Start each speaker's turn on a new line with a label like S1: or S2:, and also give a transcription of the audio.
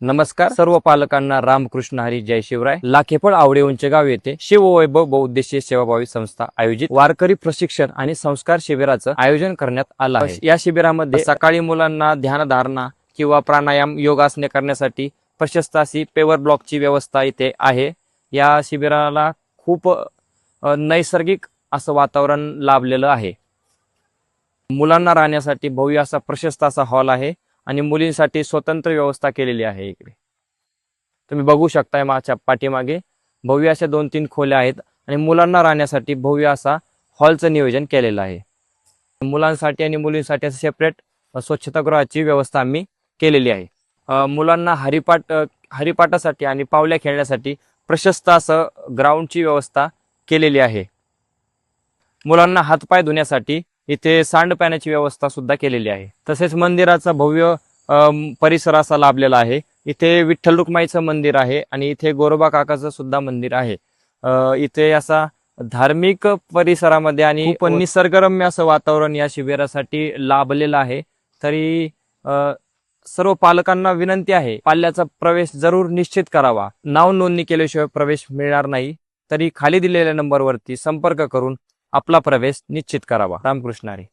S1: नमस्कार सर्व पालकांना रामकृष्ण हरी जय शिवराय। लाखेफळ आवडे उंचगाव येथे शिववैभव बहुउद्देशीय सेवाभावी संस्था आयोजित वारकरी प्रशिक्षण आणि संस्कार शिबिराचं आयोजन करण्यात आलं आहे। या शिबिरामध्ये सकाळी मुलांना ध्यानधारणा किंवा प्राणायाम योगासने करण्यासाठी प्रशस्त अशी पेवर ब्लॉकची व्यवस्था इथे आहे। या शिबिराला खूप नैसर्गिक असं वातावरण लाभलेलं आहे। मुलांना राहण्यासाठी भव्य असा प्रशस्त असा हॉल आहे आणि मुलींसाठी स्वतंत्र व्यवस्था केलेली आहे। इकडे तुम्ही बघू शकताय माझ्या पाठीमागे भव्य अशा 2-3 खोल्या आहेत आणि मुलांना राहण्यासाठी भव्य असा हॉलचं नियोजन केलेलं आहे। मुलांसाठी आणि मुलींसाठी असं सेपरेट स्वच्छतागृहाची व्यवस्था आम्ही केलेली आहे। मुलांना हरिपाठासाठी आणि पावल्या खेळण्यासाठी प्रशस्त असं ग्राउंडची व्यवस्था केलेली आहे। मुलांना हातपाय धुण्यासाठी इथे सांडपाण्याची व्यवस्था सुद्धा केलेली आहे। तसेच मंदिराचा भव्य परिसर असा लाभलेला आहे। इथे विठ्ठल रुक्माईचं मंदिर आहे आणि इथे गोरोबा काकाचं सुद्धा मंदिर आहे। इथे असा धार्मिक परिसरामध्ये आणि खूप निसर्गरम्य असं वातावरण या शिबिरासाठी लाभलेलं आहे। तरी सर्व पालकांना विनंती आहे, पाल्याचा प्रवेश जरूर निश्चित करावा। नाव नोंदणी केल्याशिवाय प्रवेश मिळणार नाही। तरी खाली दिलेल्या नंबरवरती संपर्क करून आपला प्रवेश निश्चित करावा। रामकृष्ण हरी।